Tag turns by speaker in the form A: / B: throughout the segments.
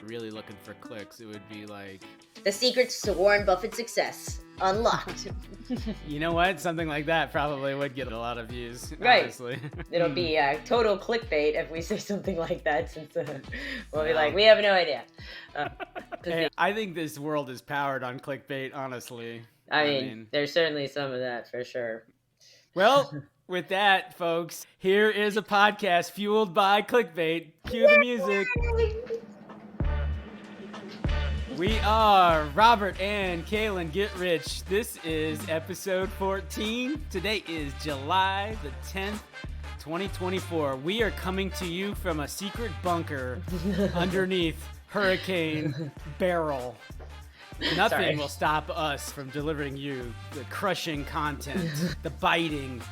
A: really looking for clicks, it would be like...
B: The secrets to Warren Buffett's success. Unlocked.
A: You know what? Something like that probably would get a lot of views,
B: Right.
A: honestly.
B: It'll be total clickbait if we say something like that, since we'll be like, we have no idea.
A: Hey, I think this world is powered on clickbait, honestly.
B: I mean, there's certainly some of that for sure.
A: Well, with that, folks, here is a podcast fueled by clickbait. Cue the music. We are Robert and Kalyn Get Rich. This is episode 14. Today is July the 10th, 2024. We are coming to you from a secret bunker underneath Hurricane Barrel. Nothing will stop us from delivering you the crushing content, the biting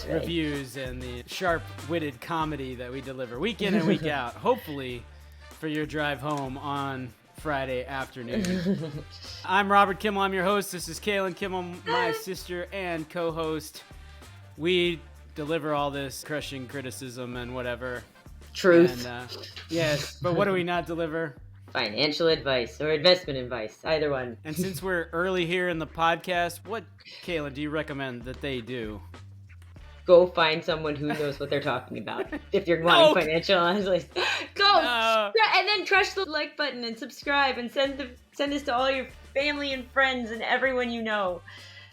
A: reviews, and the sharp-witted comedy that we deliver week in and week out, hopefully for your drive home on Friday afternoon. I'm Robert Kimmel. I'm your host. This is Kalyn Kimmel, my sister and co-host. We deliver all this crushing criticism and whatever.
B: Truth.
A: And, yes, but what do we not deliver?
B: Financial advice or investment advice, either one.
A: And since we're early here in the podcast, what, Kalyn, do you recommend that they do?
B: Go find someone who knows what they're talking about. If you're wanting financial advice, and then crush the like button and subscribe and send this to all your family and friends and everyone you know.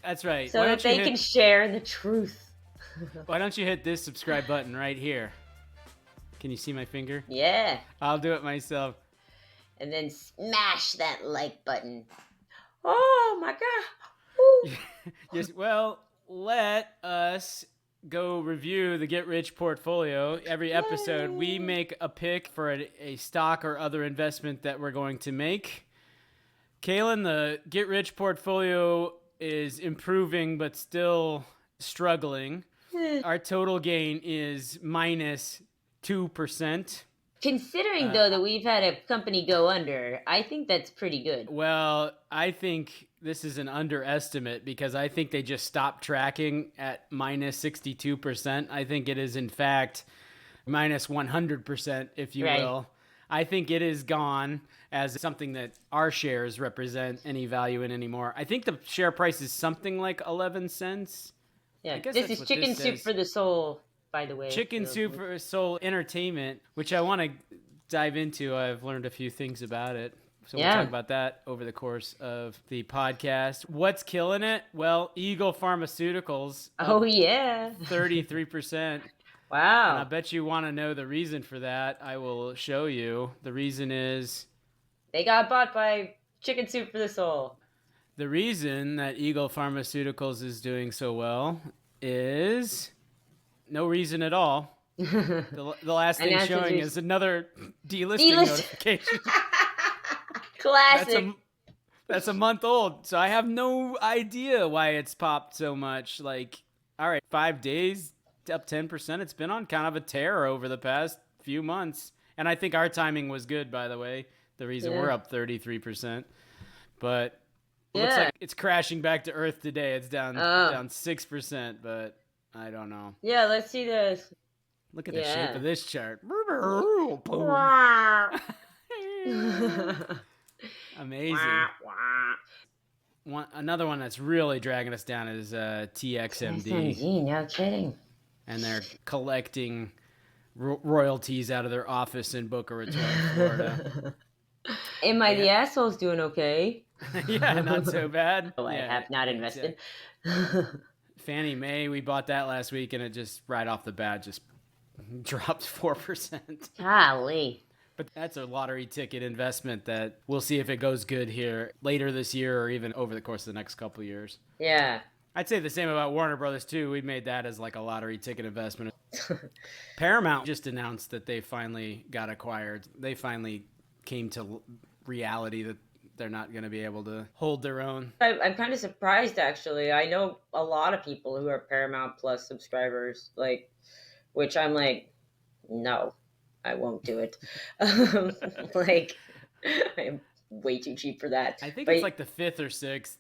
A: That's right.
B: So that they can share the truth.
A: Why don't you hit this subscribe button right here? Can you see my finger?
B: Yeah.
A: I'll do it myself.
B: And then smash that like button. Oh my God.
A: Yes. Well, let us go review the Get Rich portfolio. Every episode, we make a pick for a stock or other investment that we're going to make. Kalyn, the Get Rich portfolio is improving, but still struggling. Our total gain is minus 2%.
B: Considering, though, that we've had a company go under, I think that's pretty good.
A: Well, I think this is an underestimate because I think they just stopped tracking at minus 62%. I think it is, in fact, minus 100%, if you will. I think it is gone as something that our shares represent any value in anymore. I think the share price is something like 11 cents.
B: Yeah, this is chicken soup for the soul. By the way,
A: Chicken Soup for Soul Entertainment, which I want to dive into. I've learned a few things about it. So we'll talk about that over the course of the podcast. What's killing it? Well, Eagle Pharmaceuticals.
B: Oh, yeah.
A: 33%.
B: Wow.
A: And I bet you want to know the reason for that. I will show you. The reason is...
B: they got bought by Chicken Soup for the Soul.
A: The reason that Eagle Pharmaceuticals is doing so well is... no reason at all. The last thing showing is another delisting notification.
B: Classic.
A: That's a month old, so I have no idea why it's popped so much. Like, all right, 5 days, up 10%. It's been on kind of a tear over the past few months. And I think our timing was good, by the way. The reason we're up 33%. But it looks like it's crashing back to earth today. It's down 6%, but... I don't know.
B: Yeah, let's see this.
A: Look at the shape of this chart. Amazing. Another one that's really dragging us down is TXMD.
B: No kidding.
A: And they're collecting royalties out of their office in Boca Raton, Florida.
B: Am I the asshole's doing okay?
A: Yeah, not so bad.
B: I have not invested.
A: Fannie Mae, we bought that last week, and it just right off the bat just dropped 4%.
B: Golly.
A: But that's a lottery ticket investment that we'll see if it goes good here later this year or even over the course of the next couple of years.
B: Yeah.
A: I'd say the same about Warner Brothers, too. We made that as like a lottery ticket investment. Paramount just announced that they finally got acquired. They finally came to reality that they're not going to be able to hold their own.
B: I'm kind of surprised, actually. I know a lot of people who are Paramount Plus subscribers, which I'm like, no, I won't do it. I'm way too cheap for that.
A: I think it's like the 5th or 6th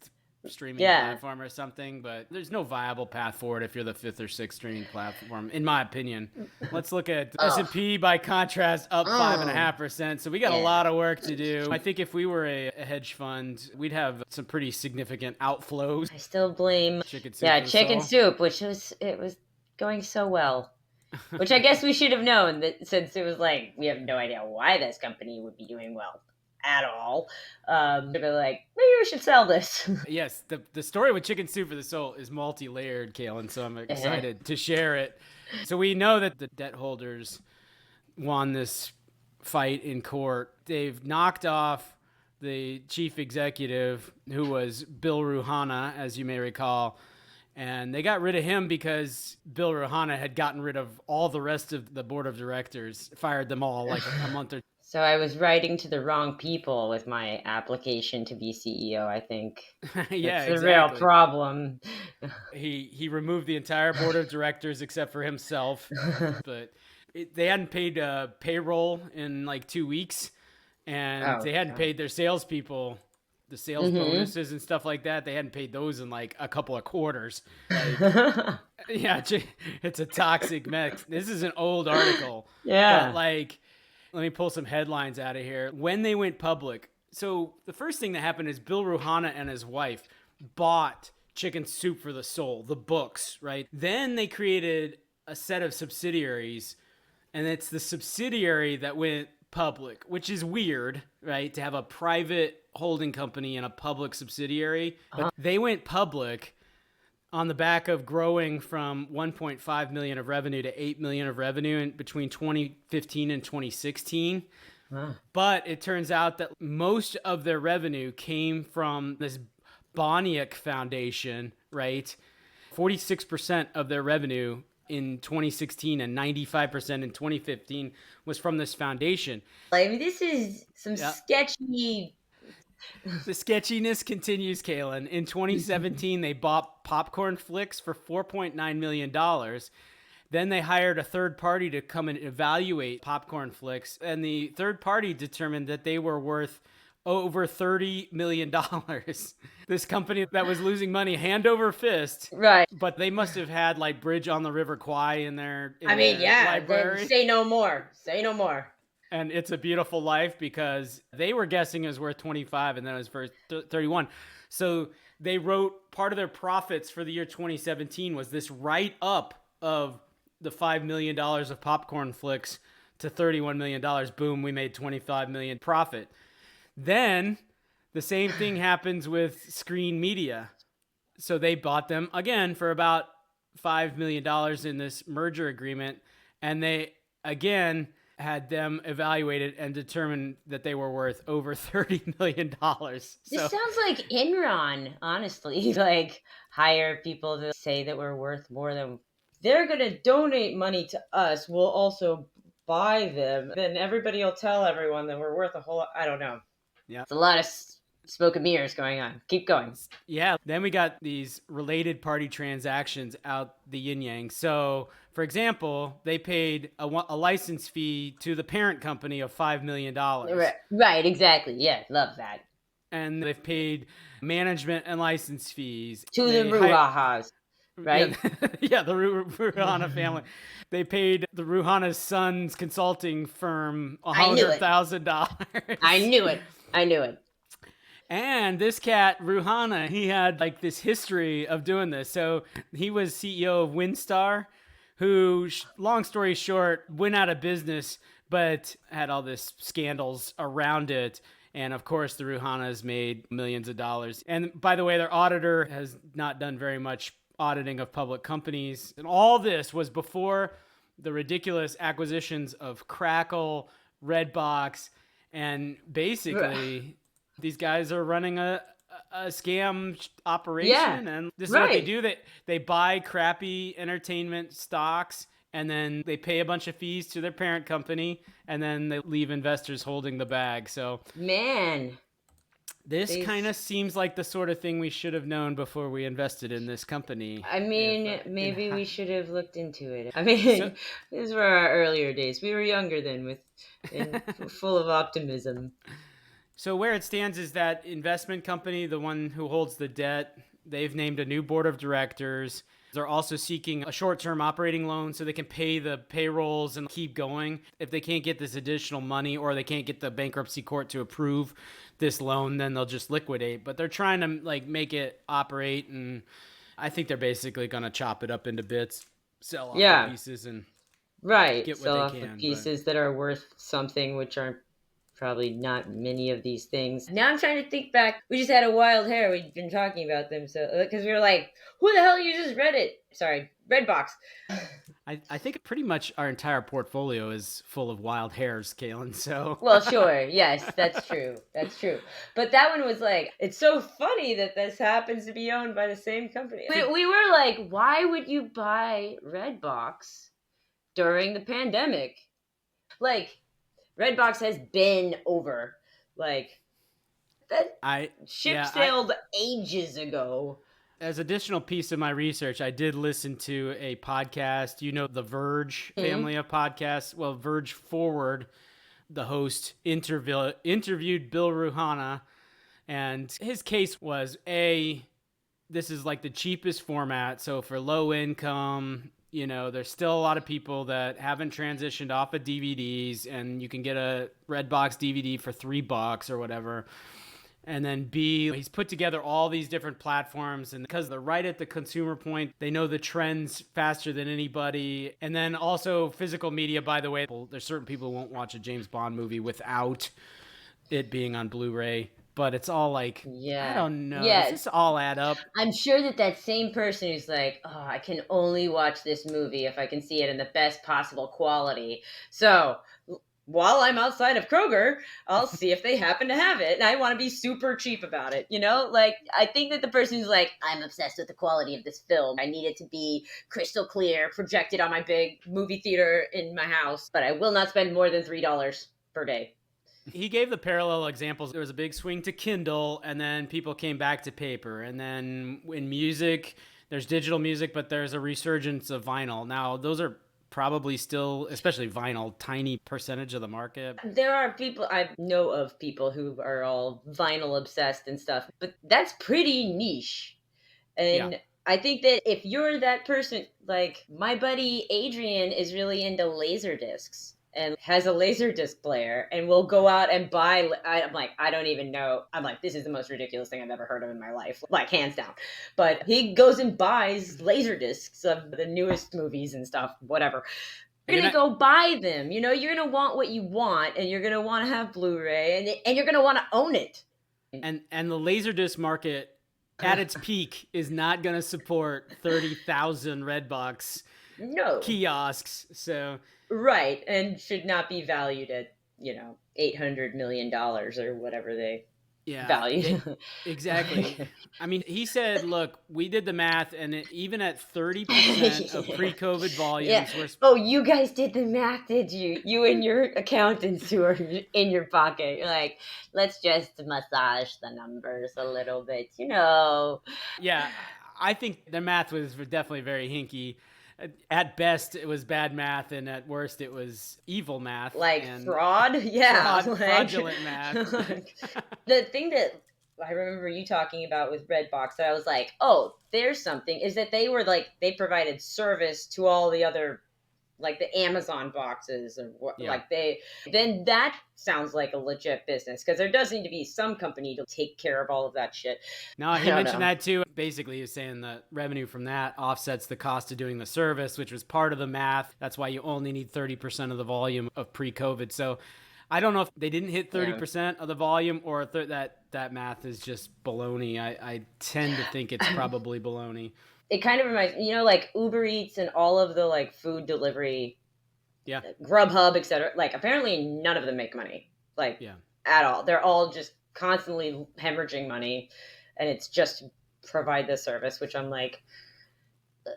A: streaming
B: Yeah.
A: platform or something, but there's no viable path forward if you're the 5th or 6th streaming platform, in my opinion. Let's look at S&P, by contrast, up 5.5%. So we got a lot of work to do. I think if we were a hedge fund, we'd have some pretty significant outflows.
B: I still blame
A: Chicken soup.
B: Yeah, chicken soup, which was going so well. Which I guess we should have known, that since it was like we have no idea why this company would be doing well at all. They're like, maybe we should sell this.
A: Yes, the story with Chicken Soup for the Soul is multi-layered, Kalyn, so I'm excited to share it. So we know that the debt holders won this fight in court. They've knocked off the chief executive, who was Bill Ruhana, as you may recall, and they got rid of him because Bill Ruhana had gotten rid of all the rest of the board of directors, fired them all like a month or two.
B: So I was writing to the wrong people with my application to be CEO, I think.
A: Yeah,
B: it's a real problem.
A: He removed the entire board of directors except for himself. But they hadn't paid payroll in like 2 weeks, and they hadn't paid their salespeople the sales bonuses and stuff like that. They hadn't paid those in like a couple of quarters. Like, yeah, it's a toxic mess. This is an old article.
B: Yeah.
A: But like, let me pull some headlines out of here. When they went public, so the first thing that happened is Bill Ruhana and his wife bought Chicken Soup for the Soul, the books, right? Then they created a set of subsidiaries, and it's the subsidiary that went public, which is weird, right? To have a private holding company and a public subsidiary. But they went public on the back of growing from 1.5 million of revenue to 8 million of revenue in between 2015 and 2016. But it turns out that most of their revenue came from this Boniek Foundation, right? 46% of their revenue in 2016 and 95% in 2015 was from this foundation.
B: I mean, this is some sketchy.
A: The sketchiness continues, Kalyn. In 2017, they bought Popcorn Flicks for $4.9 million. Then they hired a third party to come and evaluate Popcorn Flicks, and the third party determined that they were worth over $30 million. This company that was losing money hand over fist.
B: Right.
A: But they must have had like Bridge on the River Kwai in their
B: library. Then say no more. Say no more.
A: And It's a Beautiful Life, because they were guessing it was worth 25 and then it was worth 31. So they wrote part of their profits for the year 2017 was this write-up of the $5 million of Popcorn Flicks to $31 million. Boom, we made $25 million profit. Then the same thing happens with Screen Media. So they bought them again for about $5 million in this merger agreement. And they, again, had them evaluated and determined that they were worth over $30 million.
B: This sounds like Enron, honestly. Like, hire people to say that we're worth more than... They're going to donate money to us. We'll also buy them. Then everybody will tell everyone that we're worth a whole lot. I don't know.
A: Yeah.
B: It's a lot of smoke and mirrors going on. Keep going.
A: Yeah. Then we got these related party transactions out the yin yang. So, for example, they paid a license fee to the parent company of $5 million.
B: Right, exactly. Yeah, love that.
A: And they've paid management and license fees.
B: To the Ruhahas, right?
A: Yeah, the Ruhana family. They paid the Ruhana's son's consulting firm $100,000.
B: I knew it.
A: And this cat, Ruhana, he had like this history of doing this. So he was CEO of Windstar, who, long story short, went out of business, but had all this scandals around it. And of course, the Ruhanas made millions of dollars. And by the way, their auditor has not done very much auditing of public companies. And all this was before the ridiculous acquisitions of Crackle, Redbox, and basically these guys are running a scam operation. And this is what they do. They buy crappy entertainment stocks, and then they pay a bunch of fees to their parent company, and then they leave investors holding the bag. So,
B: man,
A: this kind of seems like the sort of thing we should have known before we invested in this company.
B: I mean, maybe we should have looked into it. I mean, these were our earlier days. We were younger then, and full of optimism.
A: So where it stands is that investment company, the one who holds the debt, they've named a new board of directors. They're also seeking a short-term operating loan so they can pay the payrolls and keep going. If they can't get this additional money or they can't get the bankruptcy court to approve this loan, then they'll just liquidate. But they're trying to like make it operate, and I think they're basically going to chop it up into bits, sell off the
B: Yeah,
A: pieces, and
B: right.
A: get what
B: Sell
A: they
B: off the
A: can. But
B: pieces that are worth something, which are probably not many of these things. Now I'm trying to think back. We just had a wild hair. We've been talking about them, so because we were like, "Who the hell uses Reddit?" Sorry, Redbox.
A: I think pretty much our entire portfolio is full of wild hairs, Kalyn. So
B: Well, sure, yes, that's true. That's true. But that one was like, it's so funny that this happens to be owned by the same company. We were like, why would you buy Redbox during the pandemic? Like, Redbox has been over. Like, that ship sailed ages ago.
A: As additional piece of my research, I did listen to a podcast. You know, the Verge family of podcasts. Well, Verge Forward, the host interviewed Bill Ruhana, and his case was this is like the cheapest format. So for low income, you know, there's still a lot of people that haven't transitioned off of DVDs, and you can get a Redbox DVD for $3 or whatever. And then B, he's put together all these different platforms, and because they're right at the consumer point, they know the trends faster than anybody. And then also physical media, by the way, there's certain people who won't watch a James Bond movie without it being on Blu-ray. But it's all like, I don't know. Does this all add up?
B: I'm sure that same person who's like, oh, I can only watch this movie if I can see it in the best possible quality. So while I'm outside of Kroger, I'll see if they happen to have it. And I want to be super cheap about it. You know, like, I think that the person who's like, I'm obsessed with the quality of this film. I need it to be crystal clear, projected on my big movie theater in my house, but I will not spend more than $3 per day.
A: He gave the parallel examples. There was a big swing to Kindle, and then people came back to paper. And then in music, there's digital music, but there's a resurgence of vinyl. Now, those are probably still, especially vinyl, tiny percentage of the market.
B: There are people, I know of people who are all vinyl obsessed and stuff, but that's pretty niche. And I think that if you're that person, like my buddy Adrian is really into laser discs and has a laser disc player and will go out and buy. I'm like, I don't even know. I'm like, this is the most ridiculous thing I've ever heard of in my life, like hands down. But he goes and buys laser discs of the newest movies and stuff, whatever. You're going to go buy them. You know, you're going to want what you want, and you're going to want to have Blu-ray, and you're going to want to own it.
A: And the Laserdisc market at its peak is not going to support 30,000 Redbox kiosks. So
B: right, and should not be valued at, $800 million or whatever they value.
A: Exactly. I mean, he said, look, we did the math, and even at 30% of pre-COVID volumes.
B: Oh, you guys did the math, did you? You and your accountants who are in your pocket. You're like, let's just massage the numbers a little bit,
A: Yeah, I think the math was definitely very hinky. At best, it was bad math, and at worst, it was evil math.
B: Like fraud? Yeah.
A: Fraudulent math.
B: The thing that I remember you talking about with Redbox that I was like, oh, there's something, is that they provided service to all the other, like the Amazon boxes or what, then that sounds like a legit business, because there does need to be some company to take care of all of that shit.
A: No, he mentioned that too. Basically, he was saying that revenue from that offsets the cost of doing the service, which was part of the math. That's why you only need 30% of the volume of pre-COVID. So I don't know if they didn't hit 30% of the volume, or that math is just baloney. I tend to think it's probably baloney.
B: It kind of reminds me, like Uber Eats and all of the like food delivery, Grubhub, etc. Like apparently none of them make money, at all. They're all just constantly hemorrhaging money, and it's just to provide this service, which I'm like,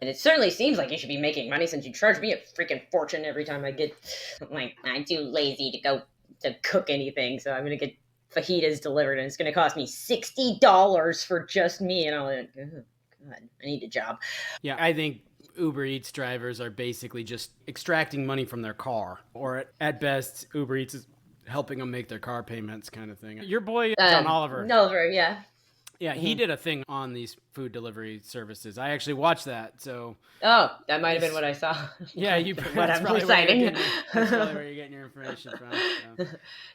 B: and it certainly seems like you should be making money since you charge me a freaking fortune every time I get. I'm like, I'm too lazy to go to cook anything, so I'm gonna get fajitas delivered, and it's gonna cost me $60 for just me, and I'm like, oh, God, I need a job.
A: Yeah, I think Uber Eats drivers are basically just extracting money from their car, or at best, Uber Eats helping them make their car payments kind of thing. Your boy, John Oliver.
B: Oliver, yeah.
A: Yeah, he did a thing on these food delivery services. I actually watched that. So
B: that might have been what I saw.
A: Yeah, that's probably where you're getting your information from. So.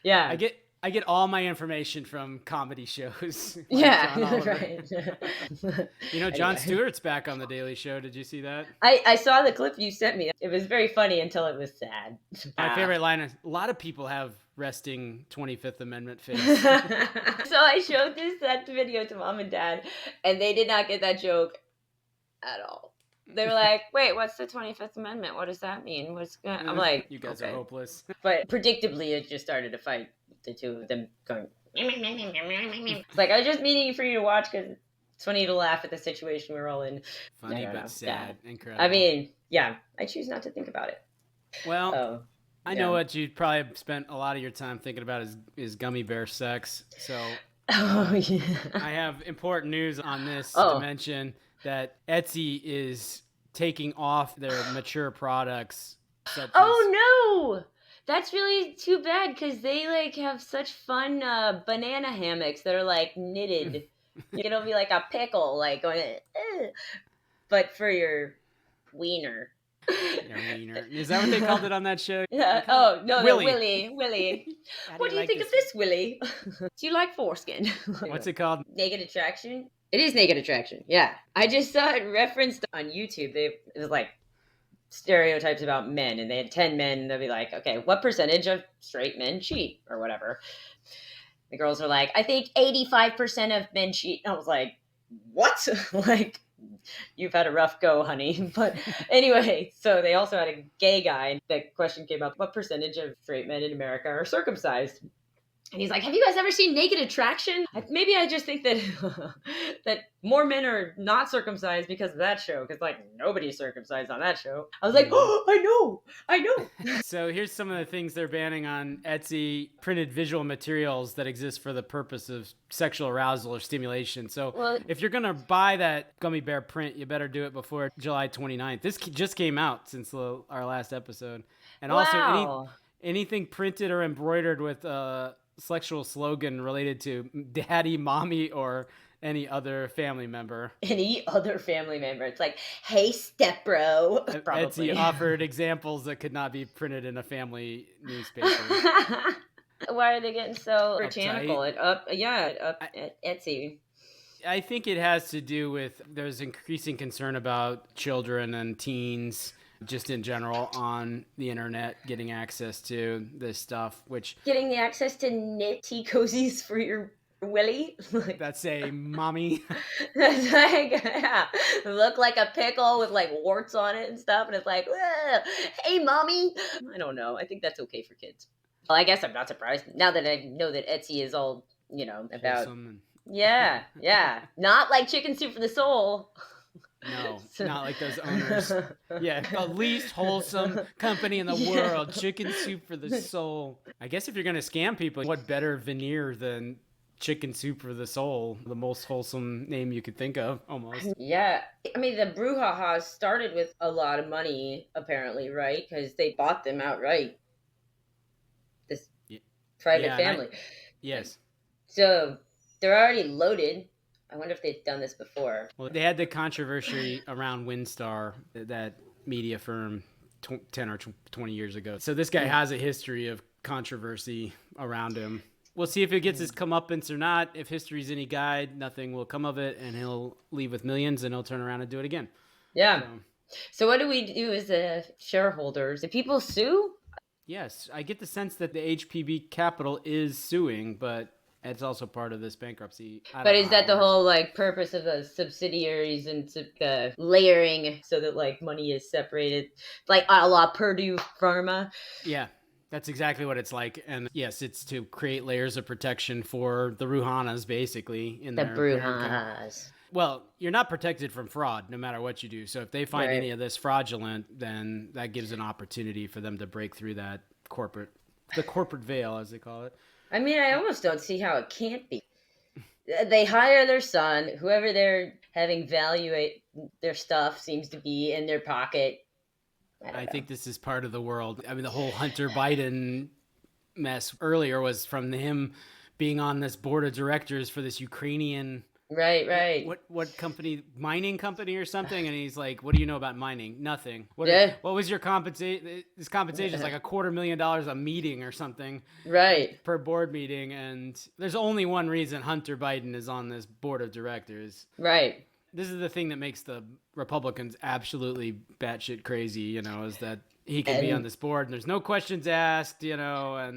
B: Yeah,
A: I get all my information from comedy shows. Like
B: yeah, right.
A: Jon Stewart's back on the Daily Show. Did you see that?
B: I saw the clip you sent me. It was very funny until it was sad.
A: My favorite line is, a lot of people have resting 25th Amendment face.
B: So I showed that video to Mom and Dad, and they did not get that joke at all. They were like, wait, what's the 25th Amendment? What does that mean? I'm like,
A: you guys are hopeless.
B: But predictably, it just started a fight. The two of them going, like, I was just meaning for you to watch because it's funny to laugh at the situation we're all in.
A: Funny but sad. Incredible.
B: I mean, yeah, I choose not to think about it.
A: Well, I know what you probably spent a lot of your time thinking about is gummy bear sex. So I have important news on this to mention that Etsy is taking off their mature products.
B: No! That's really too bad because they like have such fun banana hammocks that are like knitted. It'll be like a pickle, like going, but for your wiener.
A: Your wiener. Is that what they called it on that show?
B: Yeah. Oh no, Willie. What do you think of this, Willie? Do you like foreskin?
A: What's it called?
B: Naked Attraction. It is Naked Attraction. Yeah, I just saw it referenced on YouTube. It was like stereotypes about men, and they had 10 men, and they'll be like, okay, what percentage of straight men cheat or whatever? The girls are like, I think 85% of men cheat. And I was like, what? Like, you've had a rough go, honey. But anyway, so they also had a gay guy. The question came up, what percentage of straight men in America are circumcised? And he's like, have you guys ever seen Naked Attraction? Maybe I just think that that more men are not circumcised because of that show. Because, like, nobody's circumcised on that show. I was like, oh, I know.
A: So here's some of the things they're banning on Etsy. Printed visual materials that exist for the purpose of sexual arousal or stimulation. So if you're going to buy that gummy bear print, you better do it before July 29th. This just came out since our last episode. And also anything printed or embroidered with sexual slogan related to daddy, mommy, or any other family member.
B: It's like, hey, stepbro.
A: Etsy offered examples that could not be printed in a family newspaper.
B: Why are they getting so puritanical at Etsy?
A: I think it has to do with there's increasing concern about children and teens just in general on the internet getting access to this stuff,
B: getting the access to knit tea cozies for your willy.
A: That's a mommy.
B: That's like, look like a pickle with like warts on it and stuff, and it's like, hey, mommy. I don't know. I think that's okay for kids. Well, I guess I'm not surprised now that I know that Etsy is all about. Yeah, not like Chicken Soup for the Soul.
A: No, not like those owners. Yeah, the least wholesome company in the world. Chicken Soup for the Soul. I guess if you're going to scam people, what better veneer than Chicken Soup for the Soul? The most wholesome name you could think of, almost.
B: Yeah. I mean, the brouhaha started with a lot of money, apparently, right? Because they bought them outright. This private family.
A: Yes.
B: So they're already loaded. I wonder if they've done this before.
A: Well, they had the controversy around WinStar, that media firm, 10 or 20 years ago. So this guy has a history of controversy around him. We'll see if it gets his comeuppance or not. If history's any guide, nothing will come of it, and he'll leave with millions, and he'll turn around and do it again.
B: Yeah. So what do we do as the shareholders? Do people sue?
A: Yes. I get the sense that the HPB Capital is suing, but it's also part of this bankruptcy.
B: But is that the whole like purpose of the subsidiaries and the layering so that like money is separated, like a la Purdue Pharma?
A: Yeah, that's exactly what it's like. And yes, it's to create layers of protection for the Ruhanas, basically.
B: The Bruhanas.
A: Well, you're not protected from fraud no matter what you do. So if they find any of this fraudulent, then that gives an opportunity for them to break through the corporate veil, as they call it.
B: I mean, I almost don't see how it can't be. They hire their son, whoever they're having evaluate their stuff seems to be in their pocket.
A: I think this is part of the world. I mean, the whole Hunter Biden mess earlier was from him being on this board of directors for this Ukrainian
B: Right.
A: what company, mining company or something, and he's like, what do you know about mining? Nothing.
B: Yeah.
A: What was your compensation? This compensation is like $250,000 a meeting or something
B: Right.
A: per board meeting, and there's only one reason Hunter Biden is on this board of directors.
B: Right.
A: This is the thing that makes the Republicans absolutely batshit crazy, is that he can be on this board and there's no questions asked, and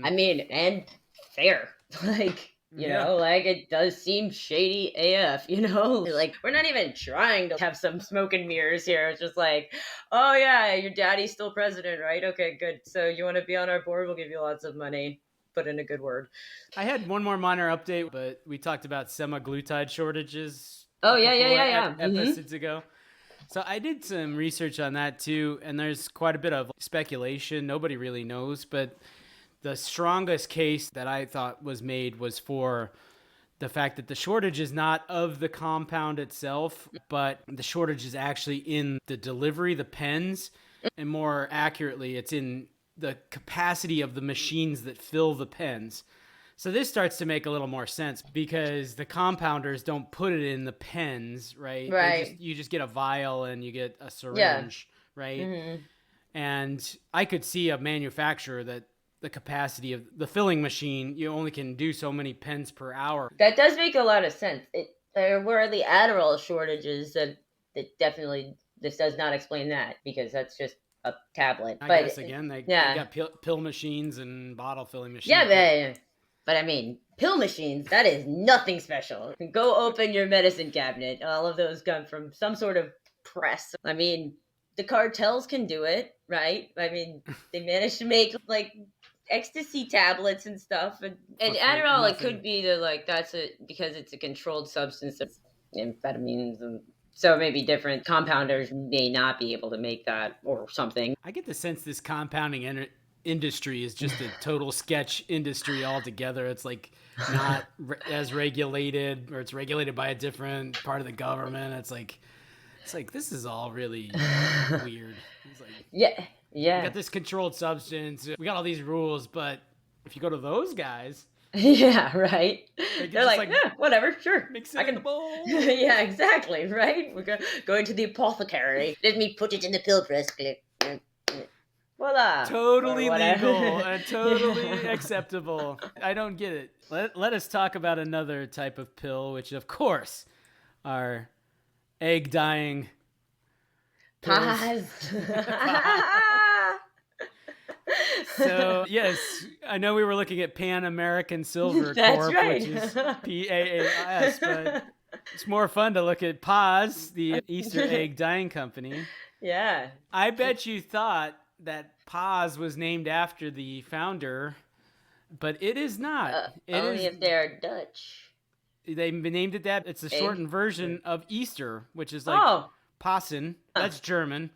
B: I mean, and fair. Like, like it does seem shady AF, Like, we're not even trying to have some smoke and mirrors here. It's just like, oh yeah, your daddy's still president, right? Okay, good. So you want to be on our board? We'll give you lots of money. Put in a good word.
A: I had one more minor update, but we talked about semaglutide shortages.
B: Oh, yeah.
A: Episodes ago. So I did some research on that too, and there's quite a bit of speculation. Nobody really knows, but the strongest case that I thought was made was for the fact that the shortage is not of the compound itself, but the shortage is actually in the delivery, the pens, and more accurately, it's in the capacity of the machines that fill the pens. So this starts to make a little more sense because the compounders don't put it in the pens, right?
B: Right.
A: You just get a vial and you get a syringe, right? Mm-hmm. And I could see a manufacturer that the capacity of the filling machine, you only can do so many pens per hour.
B: That does make a lot of sense. There were the Adderall shortages that definitely, this does not explain that because that's just a tablet.
A: I guess again, they got pill machines and bottle filling machines.
B: Yeah, but I mean, pill machines, that is nothing special. Go open your medicine cabinet. All of those come from some sort of press. I mean, the cartels can do it, right? I mean, they managed to make like ecstasy tablets and stuff. And Adderall, it could be because it's a controlled substance of amphetamines, and so it may be different. Compounders may not be able to make that or something.
A: I get the sense this compounding industry is just a total sketch industry altogether. It's like not as regulated, or it's regulated by a different part of the government. It's like this is all really weird. It's like,
B: yeah.
A: We got this controlled substance. We got all these rules, but if you go to those guys,
B: yeah, right. They're like, whatever, sure.
A: Mix it in the bowl.
B: Yeah, exactly, right. We're going to the apothecary. Let me put it in the pill press. Voila.
A: Totally legal and totally acceptable. I don't get it. Let us talk about another type of pill, which of course are egg dyeing
B: PAAS.
A: So yes, I know we were looking at Pan American Silver Corp,
B: right.
A: Which is PAAS, but it's more fun to look at PAAS, the Easter egg dyeing company.
B: Yeah.
A: I bet you thought that PAAS was named after the founder, but it is not.
B: Only if they're Dutch.
A: They named it that. It's a shortened version of Easter, which is like Passen. That's German.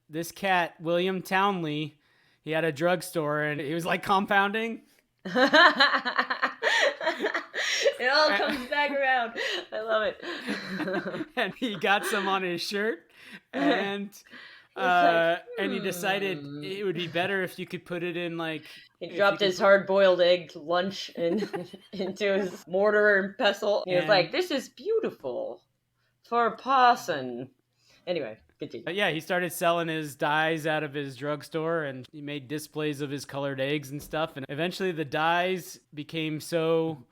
A: This cat, William Townley, he had a drugstore and he was like compounding.
B: It all comes back around. I love it.
A: And he got some on his shirt, and he decided it would be better if you could put it in like.
B: He dropped his hard-boiled egg lunch into his mortar and pestle. He was like, "This is beautiful for Passen." Anyway.
A: Yeah, he started selling his dyes out of his drugstore, and he made displays of his colored eggs and stuff. And eventually the dyes became so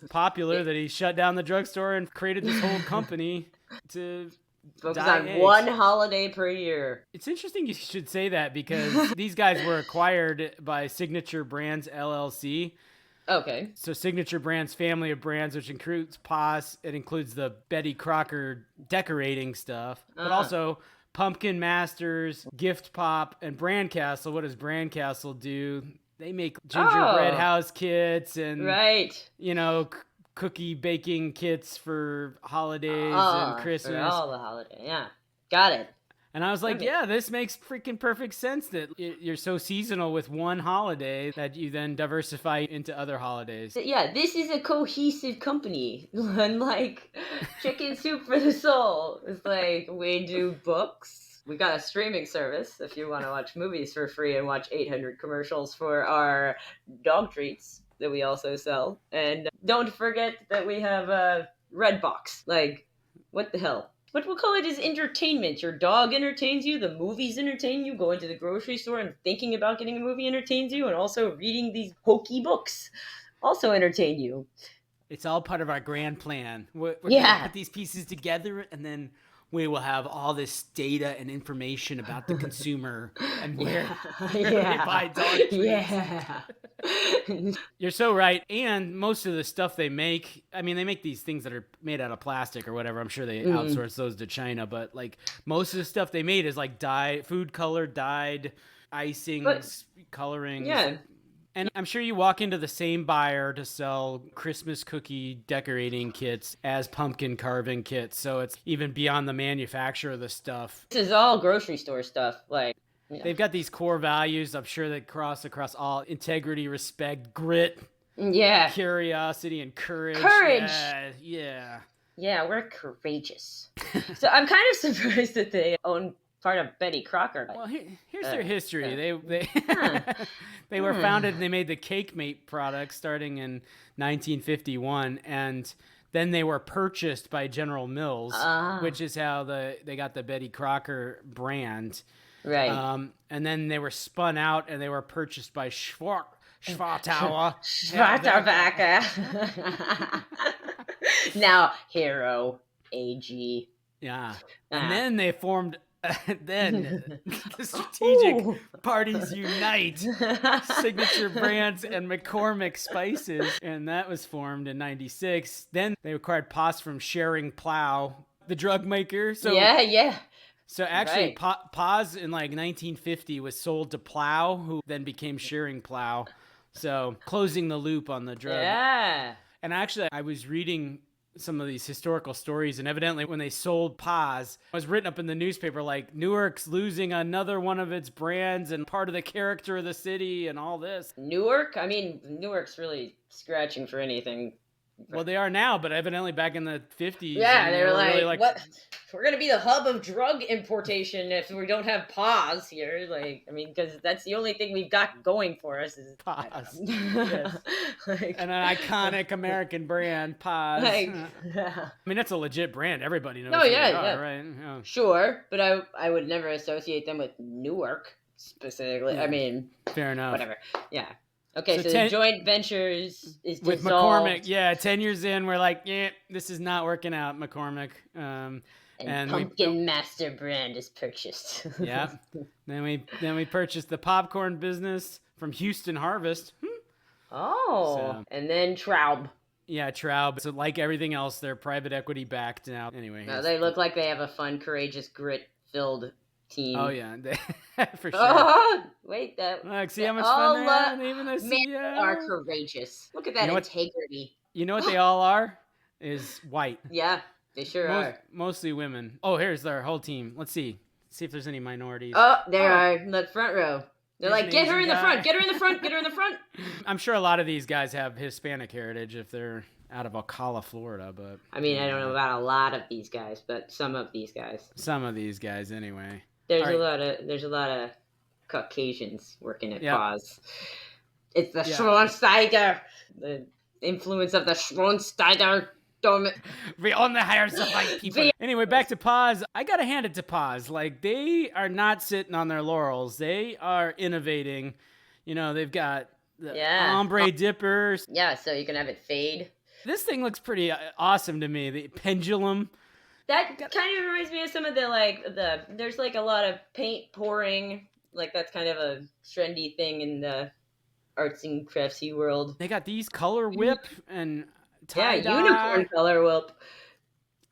A: popular that he shut down the drugstore and created this whole company to
B: focus on eggs. One holiday per year.
A: It's interesting you should say that because these guys were acquired by Signature Brands LLC.
B: Okay.
A: So Signature Brands, family of brands, which includes PAAS. It includes the Betty Crocker decorating stuff, but also Pumpkin Masters, Gift Pop, and Brand Castle. What does Brand Castle do? They make gingerbread house kits and cookie baking kits for holidays and Christmas.
B: For all the holidays, yeah. Got it.
A: And I was like, yeah, this makes freaking perfect sense that you're so seasonal with one holiday that you then diversify into other holidays.
B: Yeah, this is a cohesive company. Unlike Chicken Soup for the Soul. It's like, we do books, We got a streaming service if you want to watch movies for free and watch 800 commercials for our dog treats that we also sell. And don't forget that we have a Redbox. Like, what the hell? What we'll call it is entertainment. Your dog entertains you, the movies entertain you, going to the grocery store and thinking about getting a movie entertains you, and also reading these hokey books also entertain you.
A: It's all part of our grand plan. We're gonna put these pieces together, and then we will have all this data and information about the consumer and where they buy dog treats.
B: Yeah.
A: You're so right. And most of the stuff they make, I mean, they make these things that are made out of plastic or whatever. I'm sure they outsource those to China, but like most of the stuff they made is like food color, dyed, icings, colorings.
B: Yeah.
A: And I'm sure you walk into the same buyer to sell Christmas cookie decorating kits as pumpkin carving kits. So it's even beyond the manufacturer of the stuff.
B: This is all grocery store stuff. Like,
A: they've got these core values, I'm sure, that cross across all: integrity, respect, grit, curiosity, and courage. Yeah,
B: we're courageous. So I'm kind of surprised that they own part of Betty Crocker.
A: Well, here's their history. They were founded and they made the Cake Mate product starting in 1951, and then they were purchased by General Mills, which is how they got the Betty Crocker brand.
B: Right.
A: And then they were spun out and they were purchased by Schwartauer.
B: Now Hero AG.
A: Yeah. And then they formed the Strategic Parties Unite, Signature Brands, and McCormick Spices. And that was formed in 96. Then they acquired PAAS from Schering Plough, the drug maker. So So actually, PAAS in like 1950 was sold to Plough, who then became Schering Plough. So closing the loop on the drug.
B: Yeah.
A: And actually, I was reading some of these historical stories, and evidently when they sold PAAS, it was written up in the newspaper like Newark's losing another one of its brands and part of the character of the city and all this.
B: Newark? I mean, Newark's really scratching for anything.
A: Well, they are now, but evidently back in the 50s.
B: Yeah, they were like,
A: really
B: what? We're going to be the hub of drug importation if we don't have PAAS here. Like, I mean, because that's the only thing we've got going for us is
A: PAAS. Yes. Like, an iconic American brand, PAAS. I mean, that's a legit brand. Everybody knows who they are, right? Yeah.
B: Sure, but I would never associate them with Newark specifically. I mean,
A: fair enough.
B: Whatever. Yeah. Okay, so the joint venture is
A: with
B: dissolved.
A: McCormick. Yeah, 10 years in, we're like, this is not working out, McCormick.
B: And Pumpkin Master brand is purchased.
A: Yeah. Then we purchased the popcorn business from Houston Harvest.
B: And then Traub.
A: Yeah, Traub. So like everything else, they're private equity backed now. Anyway.
B: No, they look like they have a fun, courageous, grit-filled team.
A: Oh, yeah. For sure.
B: Oh, wait,
A: Look, see how much fun they have?
B: They are courageous. Look at that integrity.
A: You know what they all are? Is white.
B: Yeah, they sure are.
A: Mostly women. Oh, here's their whole team. Let's see. See if there's any minorities.
B: Oh, there are. In the front row. They're like, get her in the front. Get her in the front. Get her in the front.
A: I'm sure a lot of these guys have Hispanic heritage if they're out of Ocala, Florida, but
B: I mean, I don't know about a lot of these guys, but some of these guys.
A: Some of these guys, anyway.
B: There's a lot of Caucasians working at PAAS. It's the Schronsteiger, the influence of the Schronsteiger.
A: We only hire some white people. Anyway, back to PAAS. I gotta hand it to PAAS. Like, they are not sitting on their laurels. They are innovating. You know, they've got the ombre dippers.
B: Yeah, so you can have it fade.
A: This thing looks pretty awesome to me. The pendulum.
B: That kind of reminds me of some of there's like a lot of paint pouring. Like, that's kind of a trendy thing in the arts and craftsy world.
A: They got these color whip and tie-dye.
B: Unicorn color whip.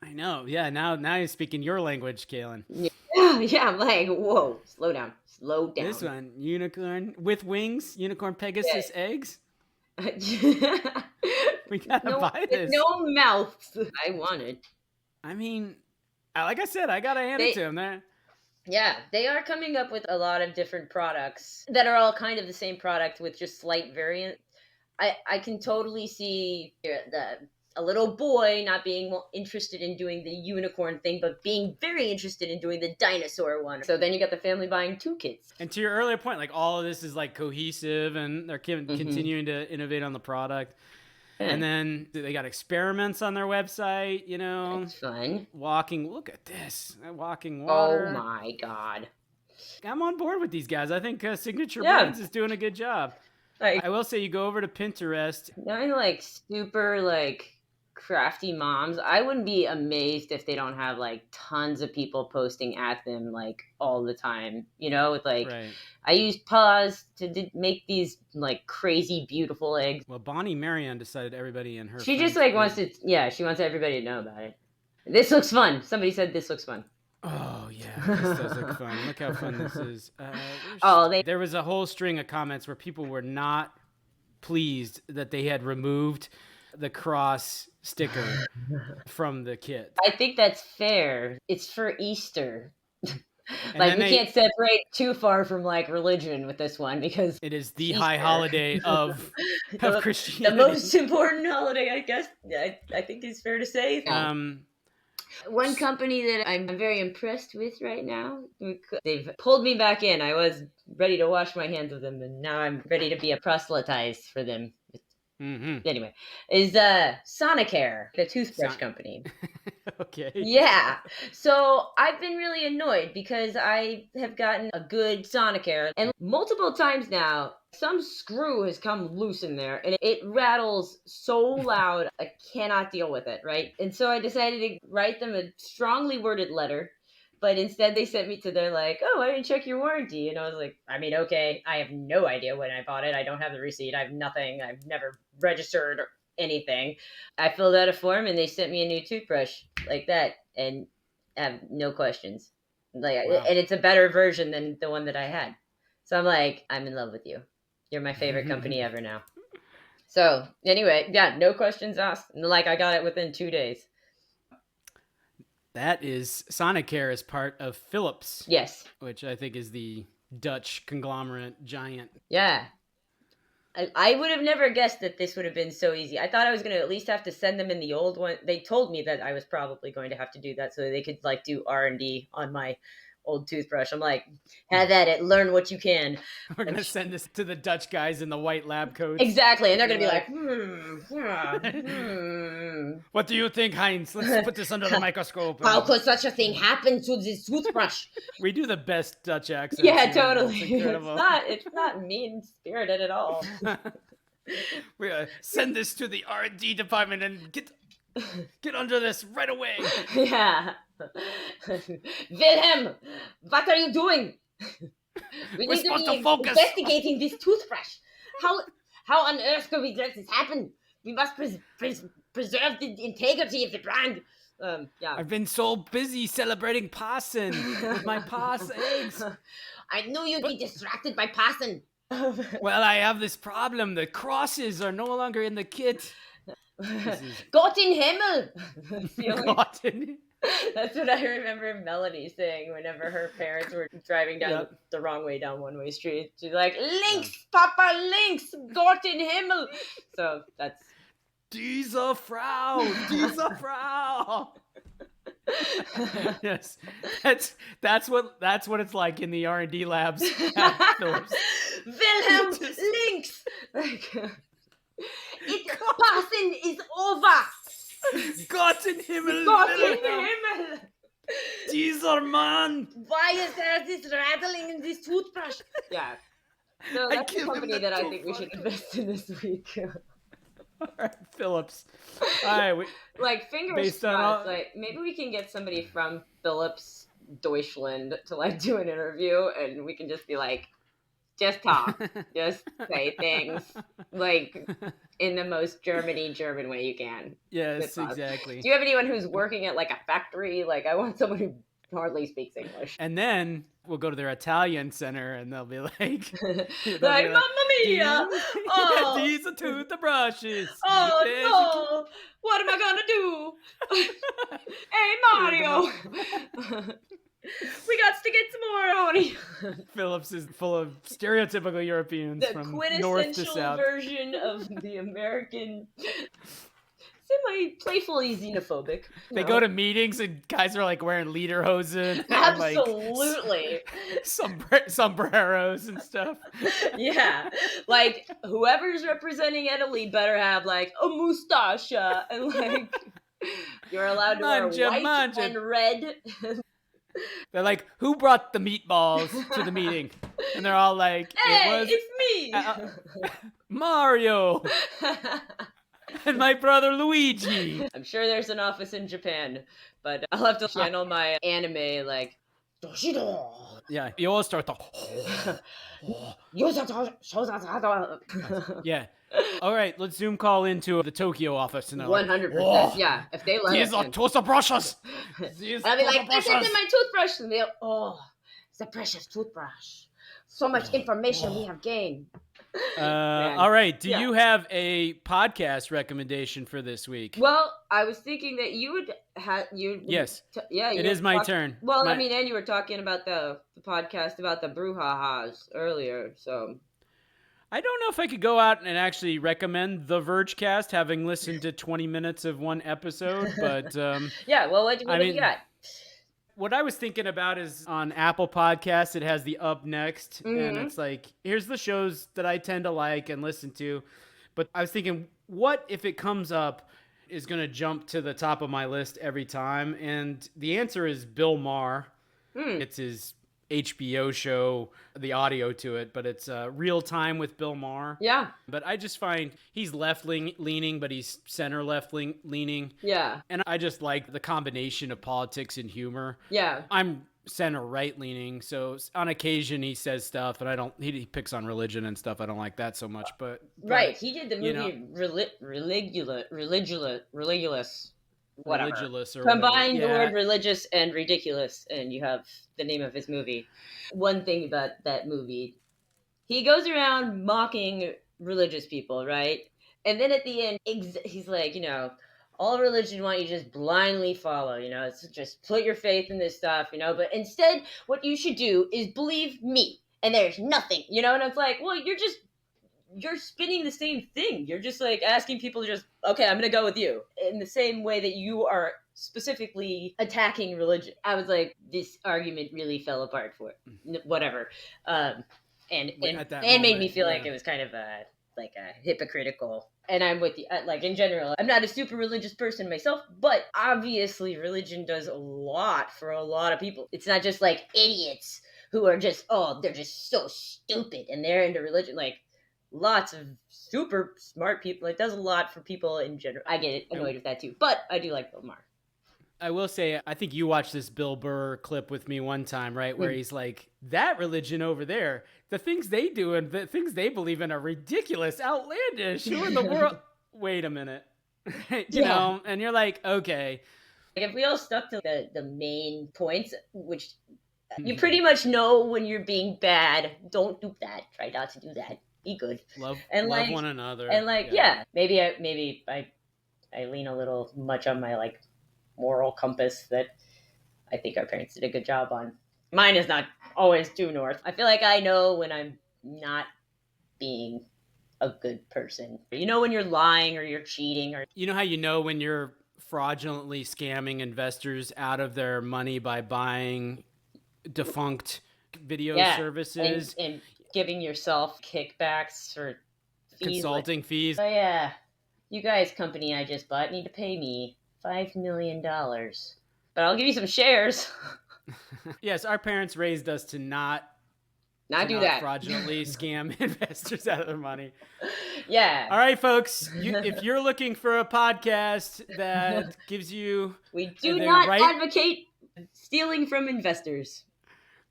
A: I know. Yeah, now you're speaking your language, Kalyn.
B: Yeah, I'm like, whoa, slow down.
A: This one, unicorn with wings, unicorn Pegasus eggs. We gotta buy this.
B: No mouths. I want it.
A: I mean, like I said, I gotta hand it to them there.
B: Yeah, they are coming up with a lot of different products that are all kind of the same product with just slight variant. I can totally see the a little boy not being interested in doing the unicorn thing, but being very interested in doing the dinosaur one. So then you got the family buying 2 kits.
A: And to your earlier point, like all of this is like cohesive, and they're continuing to innovate on the product. Yeah. And then they got experiments on their website, you know.
B: That's fun.
A: Walking, look at this. Walking water.
B: Oh my God.
A: I'm on board with these guys. I think Signature Brands is doing a good job.
B: Like,
A: I will say, you go over to Pinterest.
B: Knowing like super like crafty moms, I wouldn't be amazed if they don't have like tons of people posting at them like all the time, you know, with like, right. I use PAAS to make these like crazy beautiful eggs.
A: Well, Bonnie Marianne decided everybody in her,
B: she just like wants to, she wants everybody to know about it. This looks fun. Somebody said this looks fun.
A: Oh yeah, this does look fun. Look how fun this is. There was a whole string of comments where people were not pleased that they had removed the cross sticker from the kit.
B: I think that's fair. It's for Easter. Like, we can't separate too far from like religion with this one, because
A: it is the high holiday of Christianity.
B: The most important holiday, I guess. I think it's fair to say. One company that I'm very impressed with right now, they've pulled me back in. I was ready to wash my hands of them, and now I'm ready to be a proselytize for them. Anyway, is Sonicare, the toothbrush company.
A: Okay.
B: Yeah. So I've been really annoyed because I have gotten a good Sonicare, and multiple times now, some screw has come loose in there, and it rattles so loud, I cannot deal with it, right? And so I decided to write them a strongly worded letter, but instead they sent me to their like, oh, I didn't check your warranty. And I was like, I mean, okay, I have no idea when I bought it. I don't have the receipt. I have nothing. I've never registered or anything. I filled out a form, and they sent me a new toothbrush like that, and have no questions. Like, wow. And it's a better version than the one that I had. So I'm like, I'm in love with you. You're my favorite company ever now. So anyway, yeah, no questions asked. Like, I got it within 2 days.
A: That is, Sonicare is part of Philips.
B: Yes.
A: Which I think is the Dutch conglomerate giant.
B: Yeah. I would have never guessed that this would have been so easy. I thought I was going to at least have to send them in the old one. They told me that I was probably going to have to do that so they could like do R&D on my old toothbrush. I'm like, have at it, learn what you can.
A: We're going to send this to the Dutch guys in the white lab coats.
B: Exactly. And they're going to be like,
A: What do you think, Heinz? Let's put this under the microscope.
B: How could such a thing happen to this toothbrush?
A: We do the best Dutch accent.
B: Yeah, totally. It's not mean-spirited at all.
A: We send this to the R&D department and get under this right away.
B: Yeah. Wilhelm, what are you doing? We need to be investigating this toothbrush. How on earth could we let this happen? We must preserve the integrity of the brand. Yeah.
A: I've been so busy celebrating Passen with my PAAS eggs.
B: I knew you'd be distracted by Passen.
A: Well, I have this problem. The crosses are no longer in the kit.
B: Gott in Himmel!
A: Gott in
B: That's what I remember Melanie saying whenever her parents were driving down the wrong way down one-way street. She's like, links, Papa, links, Gott in Himmel. So that's...
A: Diese Frau! Yes, that's what it's like in the R&D labs at Philips.
B: Wilhelm, links! Passen is over!
A: Gott in Himmel!
B: Gott in Himmel!
A: Dieser Mann!
B: Why is there this rattling in this toothbrush? Yeah. So that's the company that I think we should invest in this week.
A: All right, Philips. All right,
B: like, fingers crossed. Like, maybe we can get somebody from Philips Deutschland to like do an interview, and we can just be like, just talk, just say things like in the most German way you can.
A: Yes, exactly.
B: Do you have anyone who's working at like a factory? Like, I want someone who hardly speaks English.
A: And then we'll go to their Italian center, and they'll be like,
B: Mamma mia! Oh,
A: these are toothbrushes.
B: Oh no! What am I gonna do? Hey Mario! We got to get some more honey.
A: Philips is full of stereotypical Europeans from north to south.
B: The quintessential version of the American semi-playfully xenophobic.
A: They go to meetings and guys are like wearing lederhosen.
B: Absolutely.
A: And, like, sombreros and stuff.
B: Yeah. Like, whoever's representing Italy better have, like, a mustache. And, like, you're allowed to wear white and red.
A: They're like, who brought the meatballs to the meeting? And they're all like,
B: hey, it's
A: me. Mario. And my brother Luigi.
B: I'm sure there's an office in Japan, but I'll have to channel my anime like.
A: Yeah, you always start the. Yeah. All right, let's Zoom call into the Tokyo office.
B: 100%. Yeah, if they let
A: us. These are toothbrushes.
B: I'll be like, this is my toothbrush. And they'll, it's a precious toothbrush. So much information we have gained.
A: All right. Do you have a podcast recommendation for this week?
B: Well, I was thinking that you would have
A: Yes. It is my turn.
B: Well, I mean, and you were talking about the podcast about the brouhahas earlier, so.
A: I don't know if I could go out and actually recommend the Vergecast, having listened to 20 minutes of one episode, but
B: yeah. Well, what do you got?
A: What I was thinking about is on Apple Podcasts, it has the Up Next, and it's like, here's the shows that I tend to like and listen to. But I was thinking, what if it comes up is going to jump to the top of my list every time? And the answer is Bill Maher. It's his HBO show, the audio to it, but it's Real Time with Bill Maher.
B: Yeah.
A: But I just find he's leaning, but he's center leaning.
B: Yeah.
A: And I just like the combination of politics and humor.
B: Yeah.
A: I'm center right leaning, so on occasion he says stuff, and he picks on religion and stuff. I don't like that so much, but
B: right. He did the movie Religulous. Whatever. Combine the word religious and ridiculous, and you have the name of his movie. One thing about that movie, he goes around mocking religious people, right? And then at the end, he's like, all religion want you to just blindly follow, it's just put your faith in this stuff, but instead what you should do is believe me, and there's nothing, and it's like, well, you're spinning the same thing. You're just like asking people to just, okay, I'm going to go with you in the same way that you are specifically attacking religion. I was like, this argument really fell apart for it. Whatever. And made me feel like it was kind of like a hypocritical. And I'm with you. Like in general, I'm not a super religious person myself, but obviously religion does a lot for a lot of people. It's not just like idiots who are just, they're just so stupid and they're into religion. Like, lots of super smart people. It does a lot for people in general. I get annoyed with that too, but I do like Bill Maher.
A: I will say, I think you watched this Bill Burr clip with me one time, right? Where he's like, that religion over there, the things they do and the things they believe in are ridiculous, outlandish. Who in the world? Wait a minute. you know, and you're like, okay.
B: Like if we all stuck to the main points, which you pretty much know when you're being bad, don't do that. Try not to do that. Be good.
A: Love
B: like,
A: one another.
B: And like, maybe I lean a little much on my like moral compass that I think our parents did a good job on. Mine is not always due north. I feel like I know when I'm not being a good person. You know when you're lying or you're cheating, or
A: you know how you know when you're fraudulently scamming investors out of their money by buying defunct video services
B: and giving yourself kickbacks for
A: consulting fees.
B: Oh yeah, you guys, company I just bought, need to pay me $5 million, but I'll give you some shares.
A: Yes, our parents raised us to not
B: do that.
A: Fraudulently scam investors out of their money.
B: Yeah.
A: All right, folks. If you're looking for a podcast that gives you,
B: we do not advocate stealing from investors.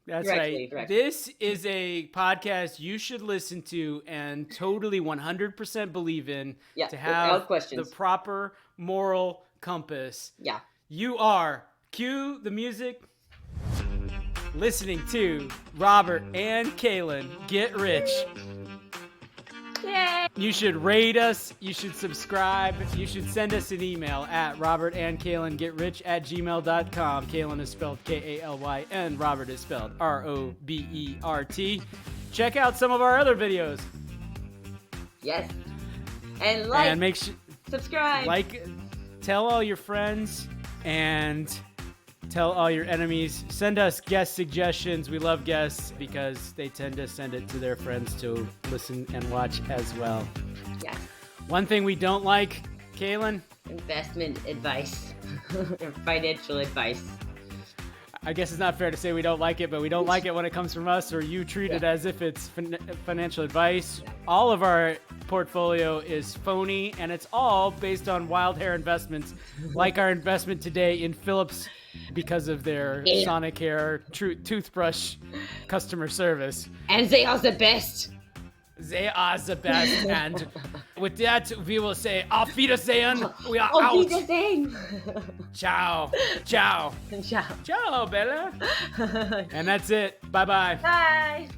A: That's right. This is a podcast you should listen to and totally 100% believe in to have the proper moral compass.
B: Yeah.
A: You are, cue the music, listening to Robert and Kalyn Get Rich.
B: Yay!
A: You should rate us. You should subscribe. You should send us an email at robertandkalyngetrich@gmail.com. Kalyn is spelled Kalyn. Robert is spelled Robert. Check out some of our other videos.
B: Yes. And
A: make sure
B: subscribe.
A: tell all your friends and tell all your enemies. Send us guest suggestions. We love guests because they tend to send it to their friends to listen and watch as well.
B: Yes.
A: One thing we don't like, Kalyn?
B: Investment advice or financial advice.
A: I guess it's not fair to say we don't like it, but we don't like it when it comes from us or you treat it as if it's financial advice. All of our portfolio is phony, and it's all based on wild hair investments, like our investment today in Philips because of their Sonic Hair toothbrush customer service.
B: And they are the best.
A: They are the best. And with that, we will say, Auf Wiedersehen. We are
B: Auf
A: out.
B: Wiedersehen.
A: Ciao. Ciao.
B: Ciao.
A: Ciao, Bella. And that's it. Bye-bye.
B: Bye.